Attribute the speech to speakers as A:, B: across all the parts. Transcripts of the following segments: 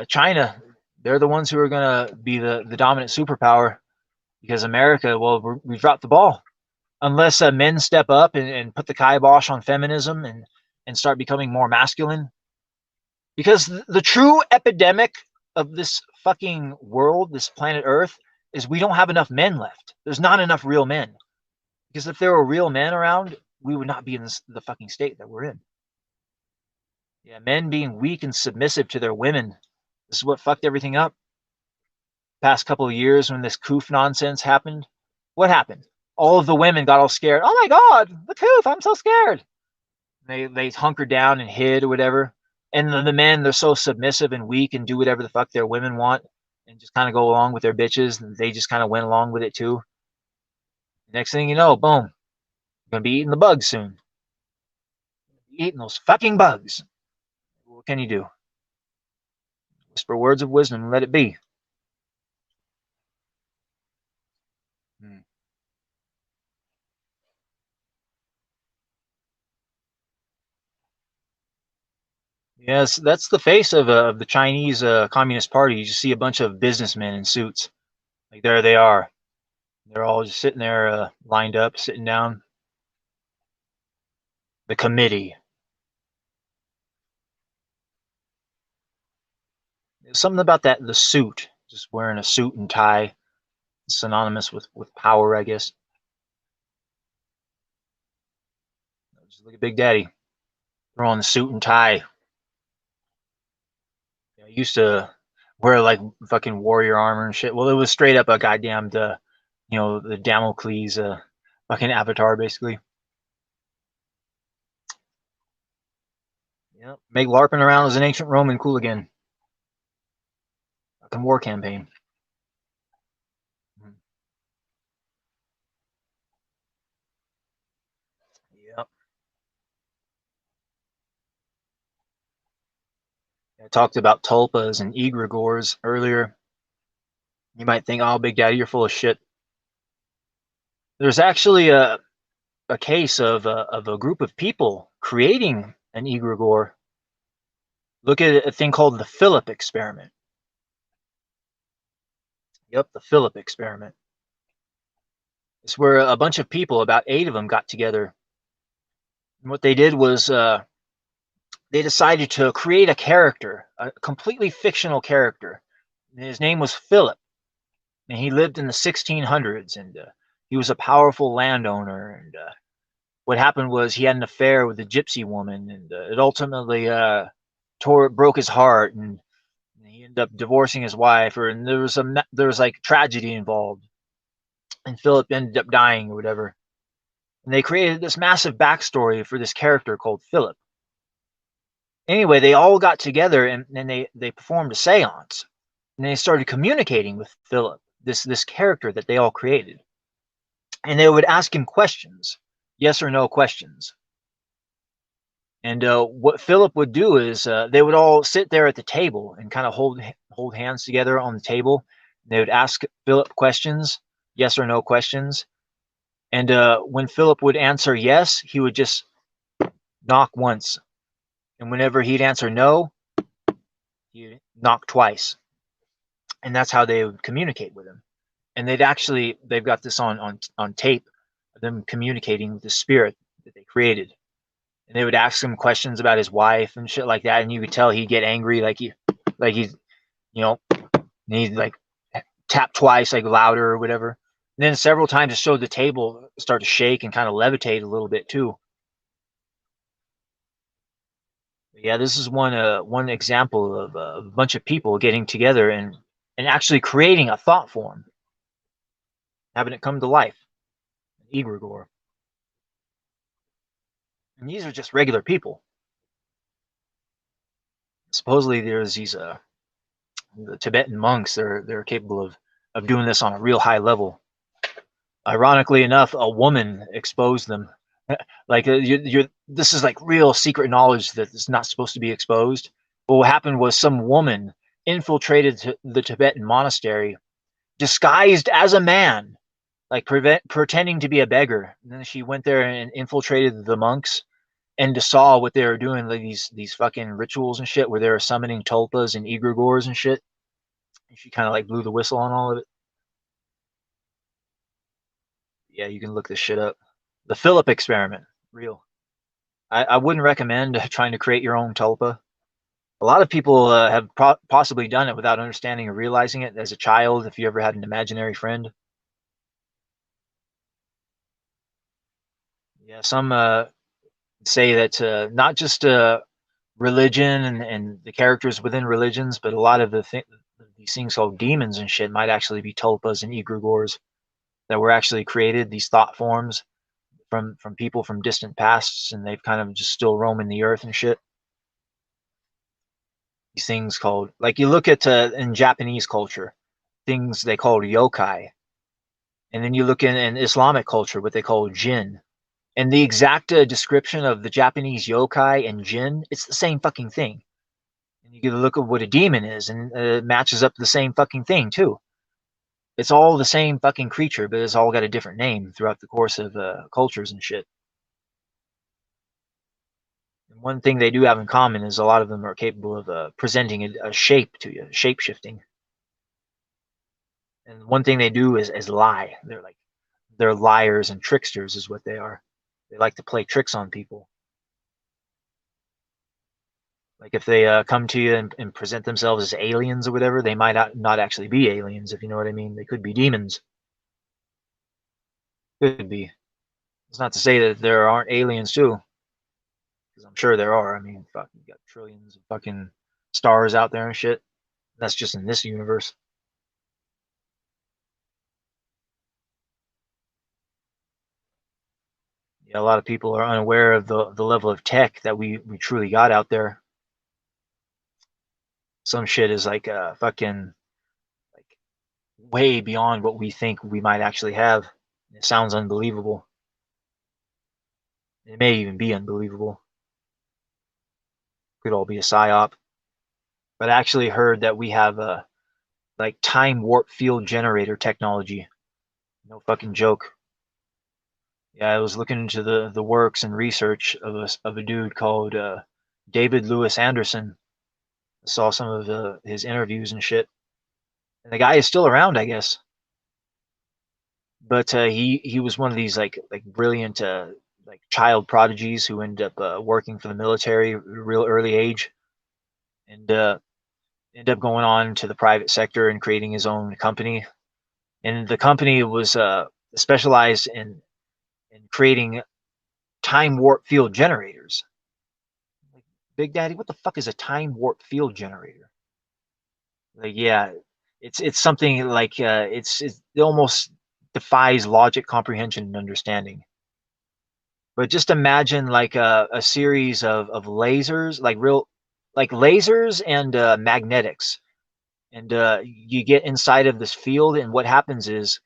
A: China, they're the ones who are going to be the dominant superpower, because America, well, we dropped the ball. Unless men step up and put the kibosh on feminism and start becoming more masculine. Because the true epidemic of this fucking world, this planet Earth, is we don't have enough men left. There's not enough real men. Because if there were real men around, we would not be in the fucking state that we're in. Yeah, men being weak and submissive to their women. This is what fucked everything up. Past couple of years when this coof nonsense happened, what happened? All of the women got all scared. Oh my God, the coof, I'm so scared. They hunkered down and hid or whatever. And the men, they're so submissive and weak and do whatever the fuck their women want and just kind of go along with their bitches. And they just kind of went along with it too. Next thing you know, boom, you're gonna be eating the bugs soon. Eating those fucking bugs. What can you do? Whisper words of wisdom and let it be. Yes, that's the face of the Chinese Communist Party. You just see a bunch of businessmen in suits. Like there they are. They're all just sitting there, lined up, sitting down. The committee. Something about that, the suit, just wearing a suit and tie, synonymous with power, I guess. Just look at Big Daddy, throw on the suit and tie. I used to wear like fucking warrior armor and shit. Well, it was straight up a goddamn the Damocles fucking avatar, basically. Yeah, make LARPing around as an ancient Roman cool again. Fucking war campaign. Yep. I talked about tulpas and egregores earlier. You might think, oh, Big Daddy, you're full of shit. There's actually a case of a group of people creating an egregore. Look at a thing called the Phillip experiment. Yep, the Phillip experiment. It's where a bunch of people, about 8 of them, got together. And what they did was they decided to create a character, a completely fictional character. And his name was Phillip. And he lived in the 1600s, and he was a powerful landowner. And what happened was he had an affair with a gypsy woman, and it ultimately broke his heart, and he ended up divorcing his wife, and there was like tragedy involved, and Philip ended up dying or whatever. And they created this massive backstory for this character called Philip. Anyway, they all got together and they performed a seance, and they started communicating with Philip, this character that they all created, and they would ask him questions, yes or no questions. And what Philip would do is they would all sit there at the table and kind of hold hands together on the table. They would ask Philip questions, yes or no questions. And when Philip would answer yes, he would just knock once. And whenever he'd answer no, he'd knock twice. And that's how they would communicate with him. And they've got this on tape, them communicating with the spirit that they created. And they would ask him questions about his wife and shit like that, and you could tell he'd get angry, like he's, he'd like tap twice, like louder or whatever. And then several times it showed the table start to shake and kind of levitate a little bit too. But yeah, this is one example of a bunch of people getting together and actually creating a thought form, having it come to life, an egregore. And these are just regular people. Supposedly there's these the Tibetan monks, they're capable of doing this on a real high level. Ironically enough, a woman exposed them. Like this is like real secret knowledge that is not supposed to be exposed. But what happened was some woman infiltrated the Tibetan monastery, disguised as a man, like pretending to be a beggar. And then she went there and infiltrated the monks, and saw what they were doing, like these fucking rituals and shit, where they were summoning tulpas and egregores and shit. And she kind of like blew the whistle on all of it. Yeah, you can look this shit up. The Phillip experiment, real. I wouldn't recommend trying to create your own tulpa. A lot of people have possibly done it without understanding or realizing it as a child, if you ever had an imaginary friend. Yeah, some say that not just religion and the characters within religions, but a lot of these things called demons and shit might actually be tulpas and egregores that were actually created, these thought forms from people from distant pasts, and they've kind of just still roaming the earth and shit. These things called, like, you look at in Japanese culture, things they call yokai, and then you look in Islamic culture, what they call jinn. And the exact description of the Japanese yokai and jinn, it's the same fucking thing. And you get a look at what a demon is, and it matches up the same fucking thing too. It's all the same fucking creature, but it's all got a different name throughout the course of cultures and shit. And one thing they do have in common is a lot of them are capable of presenting a shape to you, shape shifting. And one thing they do is lie. They're liars and tricksters, is what they are. They like to play tricks on people. Like if they come to you and present themselves as aliens or whatever, they might not actually be aliens, if you know what I mean. They could be demons. Could be. It's not to say that there aren't aliens too, because I'm sure there are. I mean, fuck, you got trillions of fucking stars out there and shit. That's just in this universe. Yeah, a lot of people are unaware of the level of tech that we truly got out there. Some shit is like fucking like way beyond what we think we might actually have. It sounds unbelievable. It may even be unbelievable. Could all be a psyop. But I actually heard that we have a like time warp field generator technology. No fucking joke. Yeah, I was looking into the works and research of a dude called David Lewis Anderson. I saw some of his interviews and shit. And the guy is still around, I guess. But he was one of these like brilliant like child prodigies who ended up working for the military at a real early age, and ended up going on to the private sector and creating his own company. And the company was specialized in creating time warp field generators. Like, Big Daddy, what the fuck is a time warp field generator? Like, yeah, it's something like it almost defies logic, comprehension, and understanding. But just imagine like a series of lasers, like real, like lasers and magnetics, and you get inside of this field, and what happens is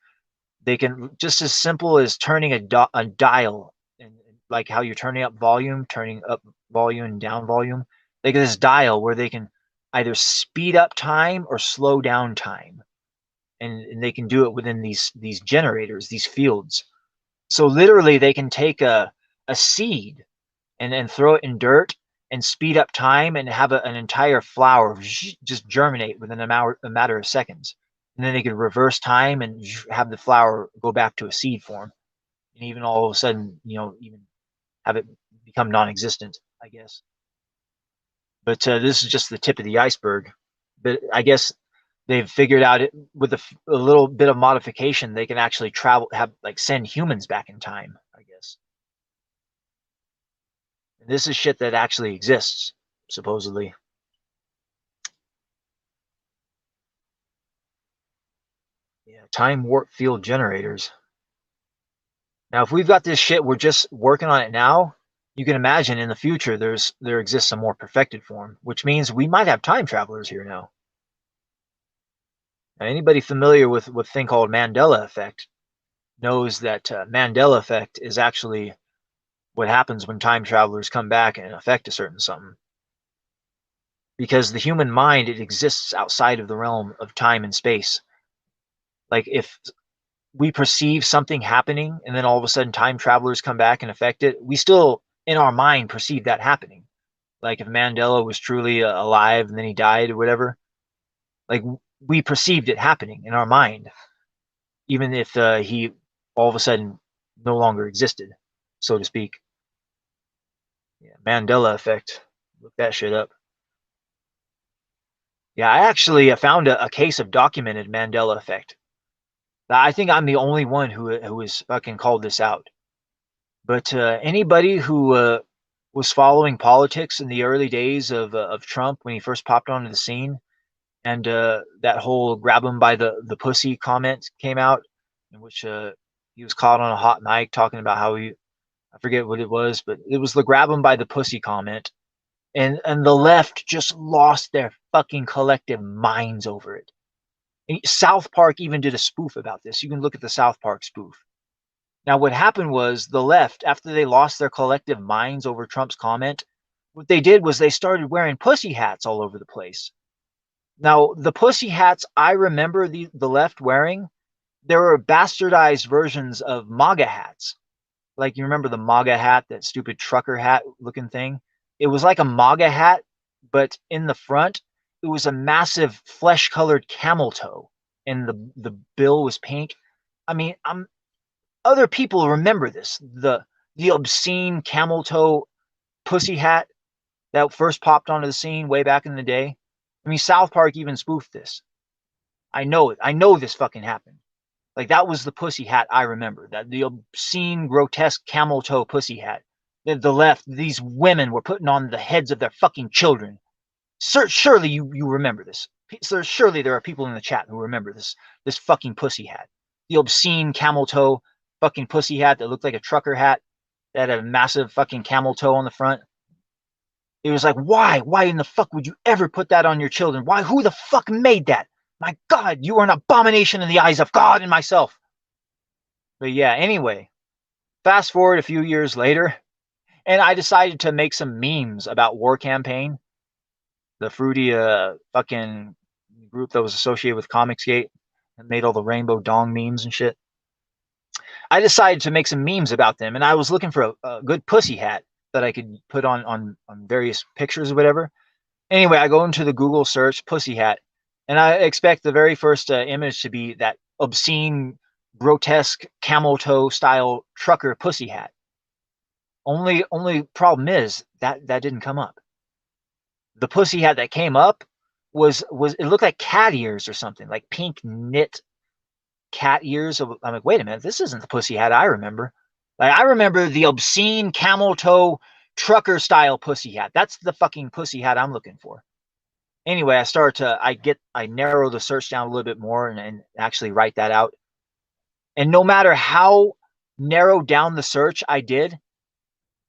A: they can, just as simple as turning a dial, and like how you're turning up volume, turning up volume and down volume. They get this dial where they can either speed up time or slow down time, and they can do it within these generators, these fields. So literally, they can take a seed and throw it in dirt and speed up time and have an entire flower just germinate within a matter of seconds. And then they could reverse time and have the flower go back to a seed form, and even all of a sudden, even have it become non-existent, I guess. But this is just the tip of the iceberg. But I guess they've figured out it with a little bit of modification, they can actually travel, have like send humans back in time, I guess. And this is shit that actually exists, supposedly. Yeah, time warp field generators. Now, if we've got this shit, we're just working on it now. You can imagine in the future there exists a more perfected form, which means we might have time travelers here now. Now, anybody familiar with what thing called Mandela effect knows that Mandela effect is actually what happens when time travelers come back and affect a certain something. Because the human mind, it exists outside of the realm of time and space. Like if we perceive something happening and then all of a sudden time travelers come back and affect it, we still in our mind perceive that happening. Like if Mandela was truly alive and then he died or whatever, like we perceived it happening in our mind, even if he all of a sudden no longer existed, so to speak. Yeah, Mandela effect. Look that shit up. Yeah, I actually found a case of documented Mandela effect. I think I'm the only one who has fucking called this out. But anybody who was following politics in the early days of Trump when he first popped onto the scene, and that whole grab him by the pussy comment came out, in which he was caught on a hot mic talking about how he, I forget what it was, but it was the grab him by the pussy comment, and the left just lost their fucking collective minds over it. And South Park even did a spoof about this. You can look at the South Park spoof. Now, what happened was the left, after they lost their collective minds over Trump's comment, what they did was they started wearing pussy hats all over the place. Now, the pussy hats I remember the left wearing, there were bastardized versions of MAGA hats. Like you remember the MAGA hat, that stupid trucker hat looking thing? It was like a MAGA hat, but in the front, it was a massive flesh colored camel toe, and the bill was pink. I mean, other people remember this. The obscene camel toe pussy hat that first popped onto the scene way back in the day. I mean, South Park even spoofed this. I know it. I know this fucking happened. Like that was the pussy hat I remember. That the obscene, grotesque camel toe pussy hat. The left, these women were putting on the heads of their fucking children. Surely you remember this. Surely there are people in the chat who remember this fucking pussy hat. The obscene camel toe fucking pussy hat that looked like a trucker hat that had a massive fucking camel toe on the front. It was like, why? Why in the fuck would you ever put that on your children? Why? Who the fuck made that? My God, you are an abomination in the eyes of God and myself. But yeah, anyway, fast forward a few years later, and I decided to make some memes about War Campaign, the fruity fucking group that was associated with Comicsgate and made all the rainbow dong memes and shit. I decided to make some memes about them, and I was looking for a good pussy hat that I could put on various pictures or whatever. Anyway, I go into the Google search pussy hat, and I expect the very first image to be that obscene, grotesque camel toe style trucker pussy hat. Only problem is that didn't come up. The pussy hat that came up was it looked like cat ears or something, like pink knit cat ears. I'm like, wait a minute, this isn't the pussy hat I remember. Like I remember the obscene camel toe trucker style pussy hat. That's the fucking pussy hat I'm looking for. Anyway, I narrow the search down a little bit more and actually write that out. And no matter how narrowed down the search I did,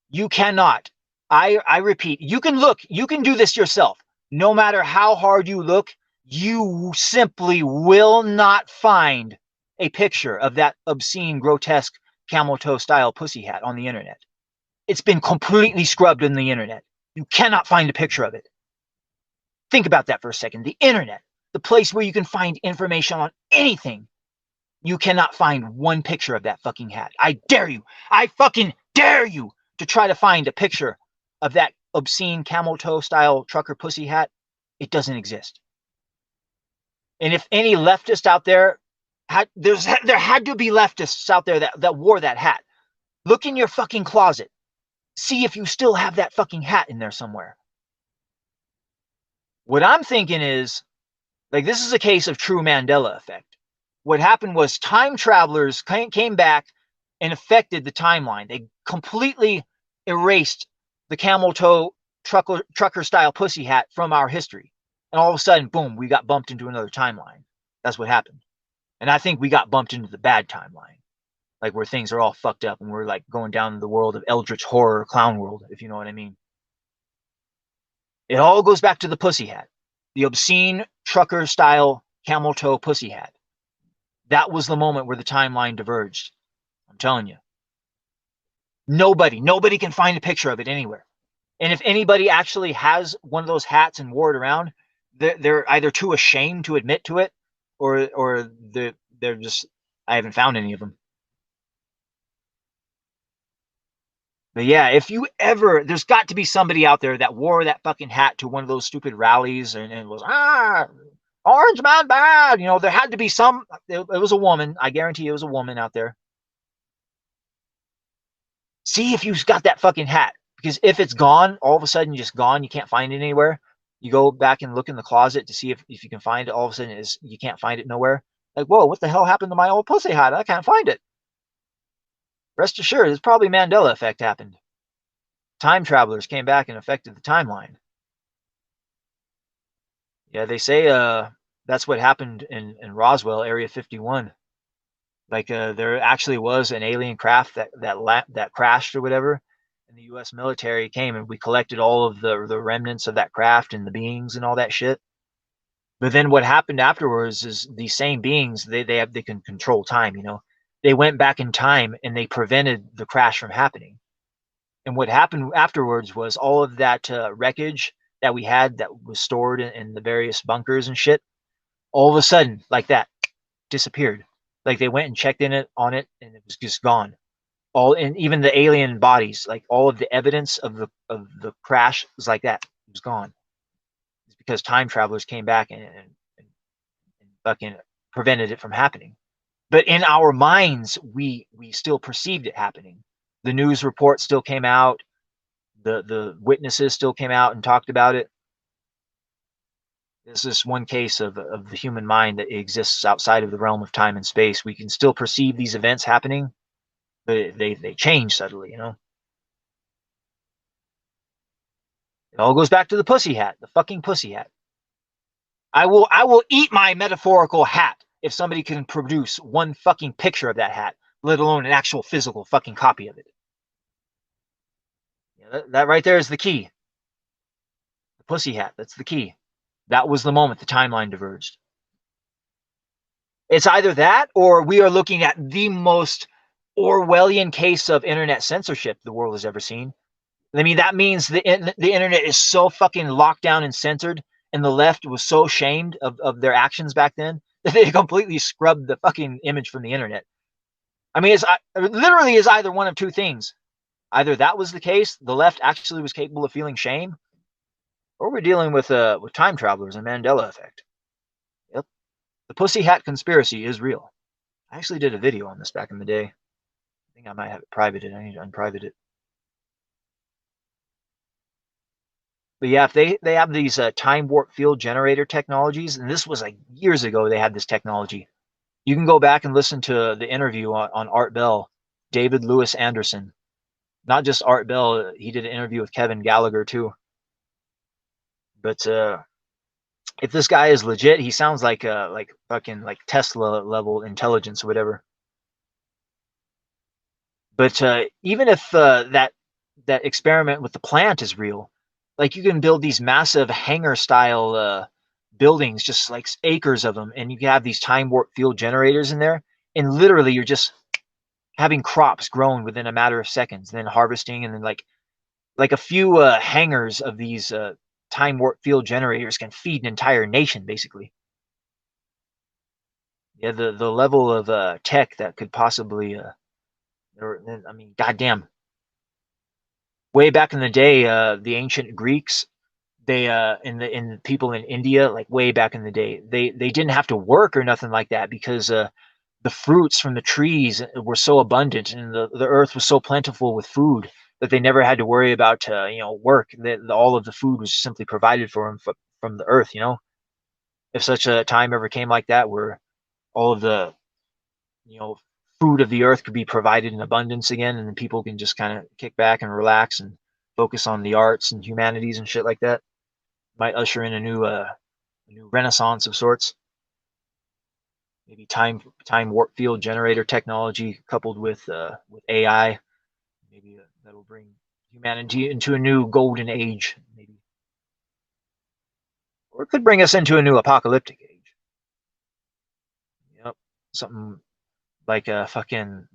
A: you cannot. I repeat, you can look, you can do this yourself. No matter how hard you look, you simply will not find a picture of that obscene, grotesque camel toe style pussy hat on the internet. It's been completely scrubbed on the internet. You cannot find a picture of it. Think about that for a second. The internet, the place where you can find information on anything. You cannot find one picture of that fucking hat. I dare you. I fucking dare you to try to find a picture of that obscene camel toe style trucker pussy hat. It doesn't exist. And if any leftist out there there had to be leftists out there that wore that hat. Look in your fucking closet. See if you still have that fucking hat in there somewhere. What I'm thinking is, like, this is a case of true Mandela effect. What happened was time travelers came back and affected the timeline. They completely erased the camel toe trucker style pussy hat from our history. And all of a sudden, boom, we got bumped into another timeline. That's what happened. And I think we got bumped into the bad timeline, like where things are all fucked up and we're like going down the world of eldritch horror, clown world, if you know what I mean. It all goes back to the pussy hat, the obscene trucker style camel toe pussy hat. That was the moment where the timeline diverged. I'm telling you. Nobody can find a picture of it anywhere. And if anybody actually has one of those hats and wore it around, they're either too ashamed to admit to it, or they're just, I haven't found any of them. But yeah, if you ever, there's got to be somebody out there that wore that fucking hat to one of those stupid rallies and was, Orange Man bad. You know, there had to be some, it was a woman. I guarantee it was a woman out there. See if you've got that fucking hat. Because if it's gone, all of a sudden just gone, you can't find it anywhere. You go back and look in the closet to see if you can find it. All of a sudden, you can't find it nowhere. Like, whoa, what the hell happened to my old pussy hat? I can't find it. Rest assured, it's probably Mandela effect happened. Time travelers came back and affected the timeline. Yeah, they say that's what happened in Roswell, Area 51. Like there actually was an alien craft that crashed or whatever, and the U.S. military came and we collected all of the remnants of that craft and the beings and all that shit. But then what happened afterwards is these same beings they can control time. You know, they went back in time and they prevented the crash from happening. And what happened afterwards was all of that wreckage that we had that was stored in the various bunkers and shit, all of a sudden, like that, disappeared. Like they went and checked in it on it, and it was just gone. All and even the alien bodies, like all of the evidence of the crash was like that. It was gone. It's because time travelers came back and fucking prevented it from happening. But in our minds, we still perceived it happening. The news report still came out. The witnesses still came out and talked about it. This is one case of the human mind that exists outside of the realm of time and space. We can still perceive these events happening, but they change subtly, you know. It all goes back to the pussy hat, the fucking pussy hat. I will eat my metaphorical hat if somebody can produce one fucking picture of that hat, let alone an actual physical fucking copy of it. Yeah, that right there is the key. The pussy hat, that's the key. That was the moment the timeline diverged. It's either that or we are looking at the most Orwellian case of internet censorship the world has ever seen. I mean, that means the internet is so fucking locked down and censored, and the left was so ashamed of their actions back then that they completely scrubbed the fucking image from the internet. I mean, it literally is either one of two things. Either that was the case, the left actually was capable of feeling shame, or we're dealing with time travelers and Mandela effect. Yep, the pussy hat conspiracy is real. I actually did a video on this back in the day. I think I might have it privated. I need to unprivate it. But yeah, if they have these time warp field generator technologies, and this was like years ago they had this technology. You can go back and listen to the interview on Art Bell, David Lewis Anderson. Not just Art Bell, he did an interview with Kevin Gallagher too. But if this guy is legit, he sounds like fucking like Tesla level intelligence or whatever. But even if that experiment with the plant is real, like you can build these massive hangar style buildings, just like acres of them, and you can have these time warp field generators in there, and literally you're just having crops grown within a matter of seconds, then harvesting, and then like a few hangars of these time warp field generators can feed an entire nation, basically. Yeah, the level of tech that could possibly, I mean, goddamn, way back in the day, the ancient Greeks, they in people in India, like way back in the day, they didn't have to work or nothing like that because the fruits from the trees were so abundant and the earth was so plentiful with food that they never had to worry about work. All of the food was simply provided for them from the earth. You know, if such a time ever came like that, where all of the you know food of the earth could be provided in abundance again, and then people can just kind of kick back and relax and focus on the arts and humanities and shit like that, might usher in a new renaissance of sorts. Maybe time warp field generator technology coupled with AI. Maybe that'll bring humanity into a new golden age. Maybe, or it could bring us into a new apocalyptic age. Yep, something like a fucking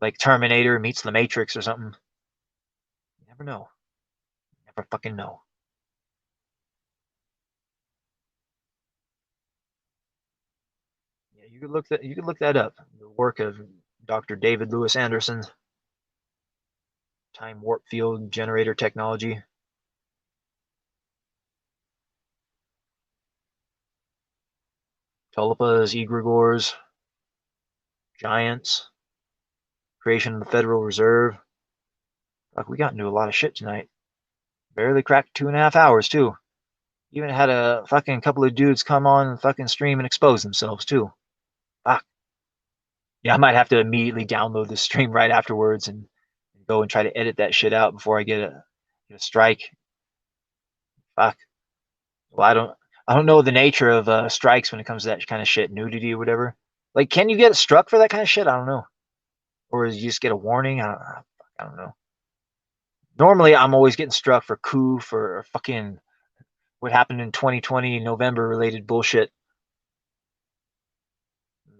A: like Terminator meets the Matrix or something. You never know. Never fucking know. Yeah, you could look that up. The work of Dr. David Lewis Anderson, time warp field generator technology. Tulpas, egregores, giants, creation of the Federal Reserve. Fuck, we got into a lot of shit tonight. Barely cracked 2.5 hours, too. Even had a fucking couple of dudes come on and fucking stream and expose themselves, too. Fuck. Yeah, I might have to immediately download the stream right afterwards and go and try to edit that shit out before I get a strike. Fuck. Well, I don't know the nature of strikes when it comes to that kind of shit, nudity or whatever. Like, can you get struck for that kind of shit? I don't know. Or you just get a warning? I don't know. Normally, I'm always getting struck for coup, for fucking what happened in 2020 November related bullshit.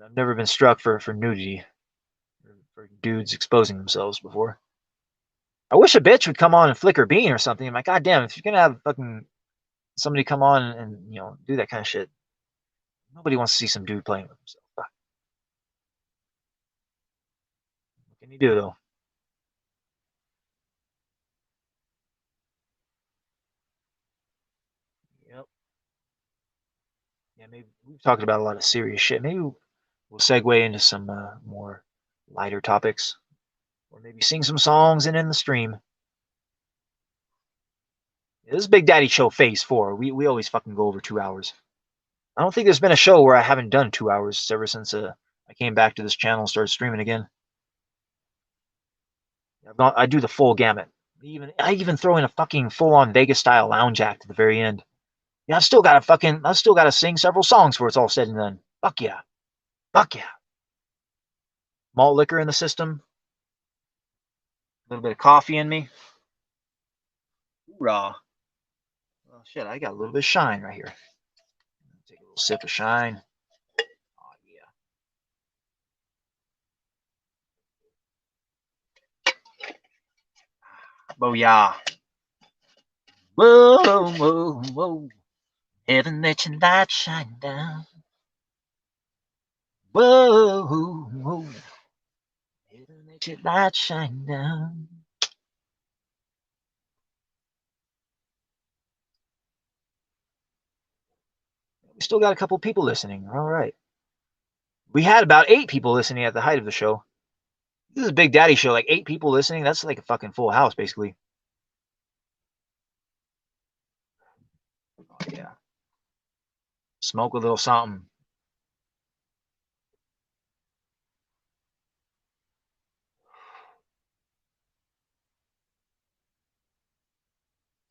A: I've never been struck for nudity, for dudes exposing themselves before. I wish a bitch would come on and flick her bean or something. I'm like, God damn, if you're gonna have fucking somebody come on and do that kind of shit, nobody wants to see some dude playing with himself. Fuck. What can you do though? Yep. Yeah, maybe we've talked about a lot of serious shit. Maybe we'll segue into some more lighter topics, or maybe sing some songs and end the stream. Yeah, this is Big Daddy Show Phase 4. We always fucking go over 2 hours. I don't think there's been a show where I haven't done 2 hours ever since I came back to this channel and started streaming again. I do the full gamut. I even throw in a fucking full-on Vegas style lounge act at the very end. Yeah, I've still gotta sing several songs before it's all said and done. Fuck yeah. Fuck yeah. Malt liquor in the system. A little bit of coffee in me. Hoorah. Oh shit, I got a little bit of shine right here. Take a little sip of shine. Oh yeah. Booyah. Whoa, whoa, whoa. Heaven let your light shine down. Whoa, whoa. Heaven let your light shine down. We still got a couple people listening. All right. We had about 8 people listening at the height of the show. This is a Big Daddy show. Like 8 people listening. That's like a fucking full house, basically. Oh, yeah. Smoke a little something.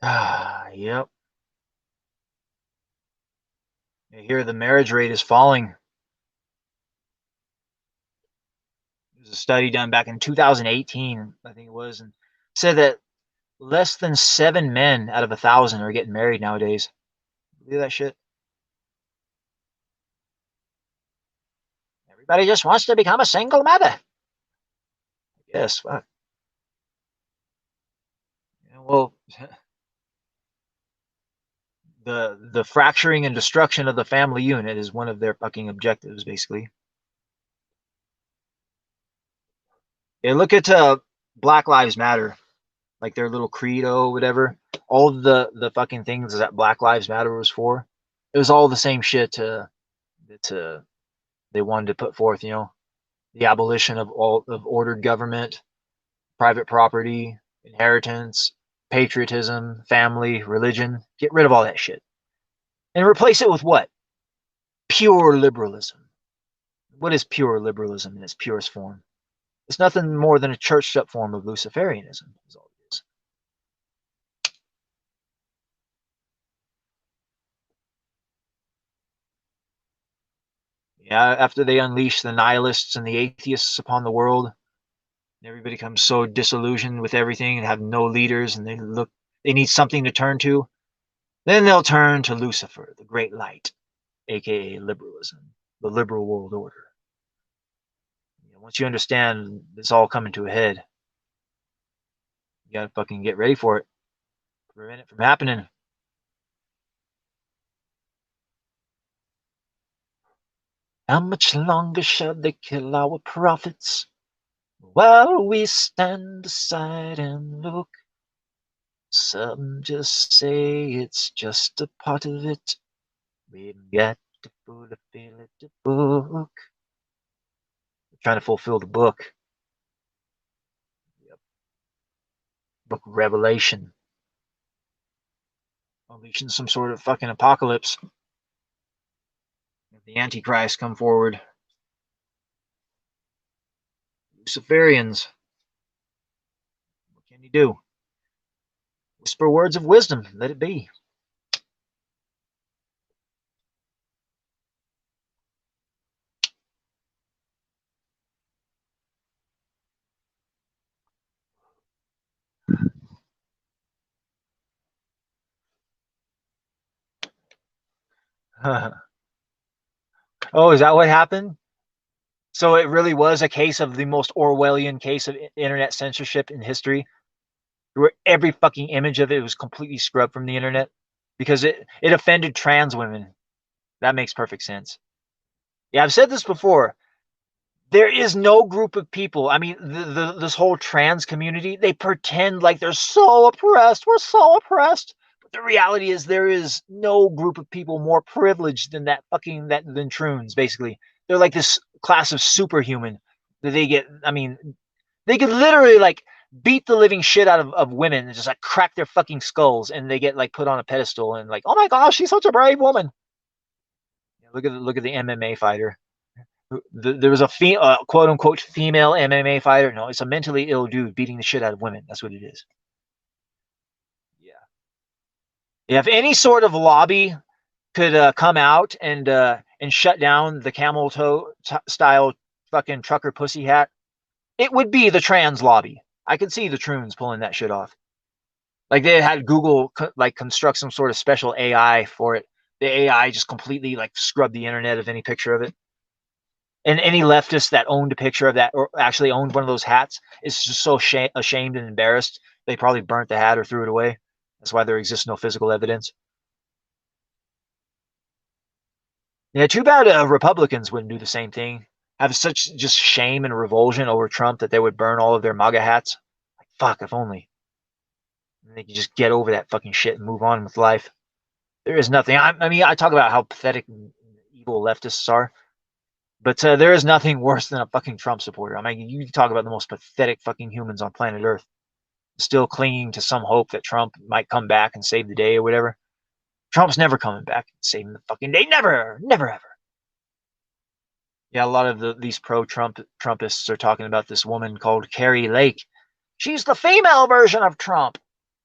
A: Ah, yep. I hear the marriage rate is falling. There's a study done back in 2018, I think it was, and said that less than 7 men out of 1,000 are getting married nowadays. Believe that shit? Everybody just wants to become a single mother. Yes, fuck. Yeah, well, the fracturing and destruction of the family unit is one of their fucking objectives, basically. Yeah, look at Black Lives Matter, like their little credo, whatever. All the fucking things that Black Lives Matter was for, it was all the same shit that they wanted to put forth. The abolition of all of ordered government, private property, inheritance, patriotism, family, religion. Get rid of all that shit and replace it with what? Pure liberalism. What is pure liberalism in its purest form? It's nothing more than a churched up form of Luciferianism, is all it is. Yeah, after they unleash the nihilists and the atheists upon the world, everybody becomes so disillusioned with everything and have no leaders, and they need something to turn to. Then they'll turn to Lucifer, the great light, aka liberalism, the liberal world order. Once you understand this all coming to a head, you gotta fucking get ready for it, prevent it from happening. How much longer shall they kill our prophets? While we stand aside and look, some just say it's just a part of it. We've got to fulfill the book. We're trying to fulfill the book. Yep. Book of Revelation. Unleashing some sort of fucking apocalypse. The Antichrist come forward. Luciferians. What can you do? Whisper words of wisdom. Let it be. Oh, is that what happened? So it really was a case of the most Orwellian case of internet censorship in history, where every fucking image of it was completely scrubbed from the internet because it offended trans women. That makes perfect sense. Yeah, I've said this before. There is no group of people. I mean, this whole trans community, they pretend like they're so oppressed. We're so oppressed. But the reality is there is no group of people more privileged than than troons, basically. They're like this class of superhuman that they get. I mean, they could literally like beat the living shit out of women and just like crack their fucking skulls, and they get like put on a pedestal and like, oh my gosh, she's such a brave woman. Look at the MMA fighter. There was a quote unquote female MMA fighter. No, it's a mentally ill dude beating the shit out of women. That's what it is. Yeah. Yeah. If any sort of lobby could come out and shut down the camel toe style fucking trucker pussy hat, it would be the trans lobby. I could see the troons pulling that shit off. Like they had Google like construct some sort of special AI for it. The AI just completely like scrubbed the internet of any picture of it. And any leftist that owned a picture of that or actually owned one of those hats is just so ashamed and embarrassed. They probably burnt the hat or threw it away. That's why there exists no physical evidence. Yeah, too bad Republicans wouldn't do the same thing. Have such just shame and revulsion over Trump that they would burn all of their MAGA hats. Like, fuck, if only. And they could just get over that fucking shit and move on with life. There is nothing. I mean, I talk about how pathetic and evil leftists are. But there is nothing worse than a fucking Trump supporter. I mean, you talk about the most pathetic fucking humans on planet Earth, still clinging to some hope that Trump might come back and save the day or whatever. Trump's never coming back and saving the fucking day. Never, never, ever. Yeah, a lot of these Trumpists are talking about this woman called Carrie Lake. She's the female version of Trump.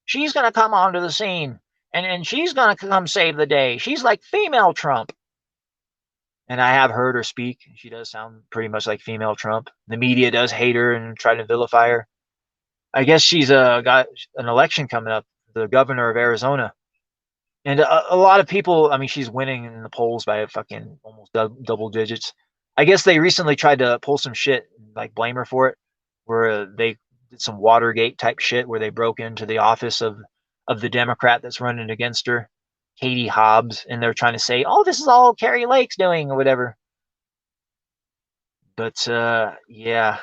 A: She's going to come onto the scene and she's going to come save the day. She's like female Trump. And I have heard her speak. She does sound pretty much like female Trump. The media does hate her and try to vilify her. I guess she's got an election coming up, the governor of Arizona. And a lot of people, I mean, she's winning in the polls by fucking almost double digits. I guess they recently tried to pull some shit, like blame her for it, where they did some Watergate type shit where they broke into the office of the Democrat that's running against her, Katie Hobbs, and they're trying to say, oh, this is all Carrie Lake's doing or whatever. But yeah,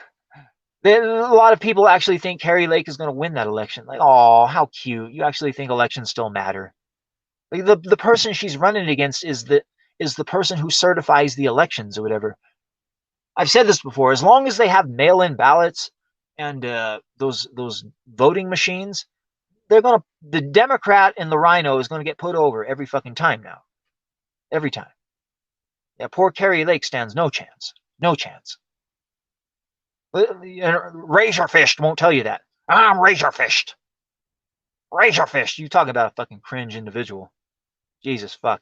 A: a lot of people actually think Carrie Lake is going to win that election. Like, oh, how cute! You actually think elections still matter? Like the person she's running against is the person who certifies the elections or whatever. I've said this before. As long as they have mail-in ballots and those voting machines, the Democrat and the Rhino is gonna get put over every fucking time now. Every time. Yeah, poor Carrie Lake stands no chance. No chance. Razorfist won't tell you that. I'm Razorfist. Razorfist. You talk about a fucking cringe individual. Jesus fuck.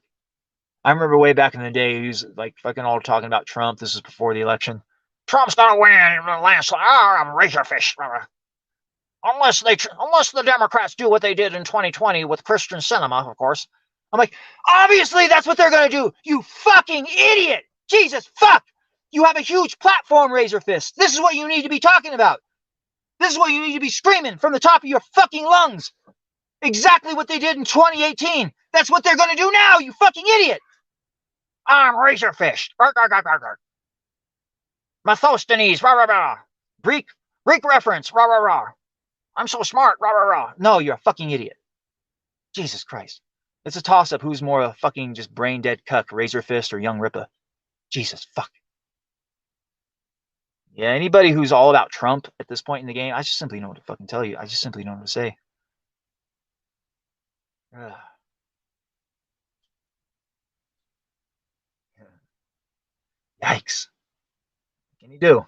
A: I remember way back in the day, he was like fucking all talking about Trump. This is before the election. Trump's gonna win landslide. Oh, I'm Razorfist. Unless the Democrats do what they did in 2020 with Christian cinema, of course. I'm like, obviously that's what they're gonna do. You fucking idiot! Jesus fuck! You have a huge platform, Razorfist. This is what you need to be talking about. This is what you need to be screaming from the top of your fucking lungs. Exactly what they did in 2018. That's what they're gonna do now. You fucking idiot! I'm Razorfist. Mathosthenes. Greek Greek reference, rah, rah, rah. I'm so smart, rah, rah, rah. No, you're a fucking idiot. Jesus Christ. It's a toss-up who's more a fucking just brain-dead cuck, Razor Fist or Young Rippa. Jesus, fuck. Yeah, anybody who's all about Trump at this point in the game, I just simply know what to fucking tell you. I just simply don't know what to say. Ugh. Yikes. What can you do?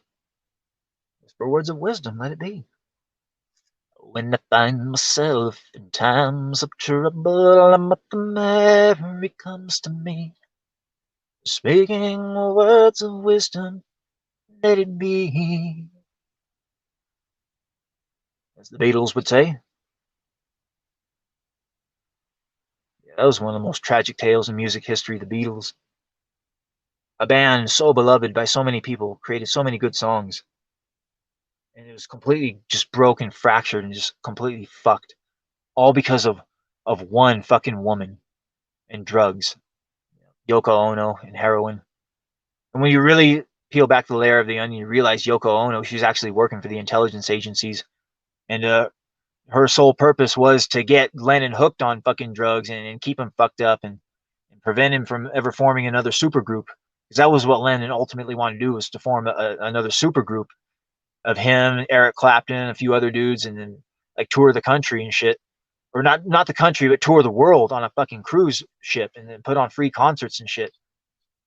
A: Whisper words of wisdom, let it be. When I find myself in times of trouble, I'm up and every comes to me. Speaking words of wisdom, let it be. As the Beatles would say. Yeah, that was one of the most tragic tales in music history, the Beatles. A band so beloved by so many people, created so many good songs. And it was completely just broken, fractured, and just completely fucked. All because of one fucking woman and drugs. Yoko Ono and heroin. And when you really peel back the layer of the onion, you realize Yoko Ono, she was actually working for the intelligence agencies. And her sole purpose was to get Lennon hooked on fucking drugs and keep him fucked up and prevent him from ever forming another supergroup. Because that was what Lennon ultimately wanted to do, was to form another supergroup of him, Eric Clapton, a few other dudes, and then like tour the country and shit. Or not the country, but tour the world on a fucking cruise ship and then put on free concerts and shit.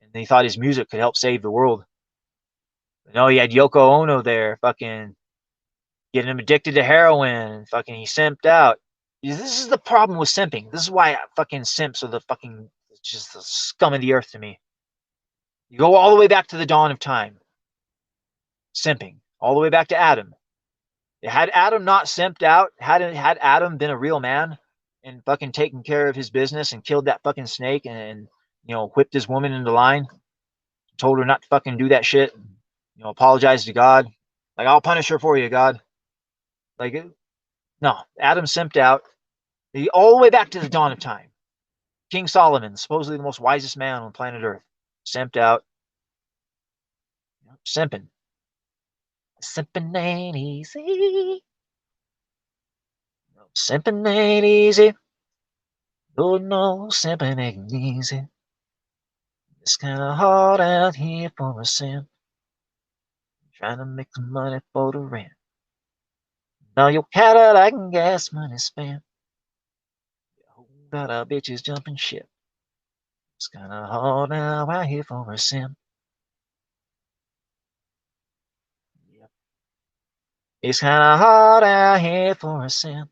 A: And they thought his music could help save the world. But no, he had Yoko Ono there, fucking getting him addicted to heroin. Fucking, he simped out. This is the problem with simping. This is why fucking simps are the fucking just the scum of the earth to me. You go all the way back to the dawn of time. Simping. All the way back to Adam. Had Adam not simped out, had Adam been a real man and fucking taken care of his business and killed that fucking snake and whipped his woman into line, told her not to fucking do that shit, apologized to God. Like, I'll punish her for you, God. Like, no, Adam simped out. All the way back to the dawn of time. King Solomon, supposedly the most wisest man on planet Earth, simped out. Simping. Simping ain't easy. Simping ain't easy. Lord knows simping ain't easy. It's kind of hard out here for a simp. Trying to make some money for the rent. Now your Cadillac and gas money spent. A whole lot of bitches jumping ship. It's kind of hard now out here for a simp. Yep. It's kind of hard out here for a simp.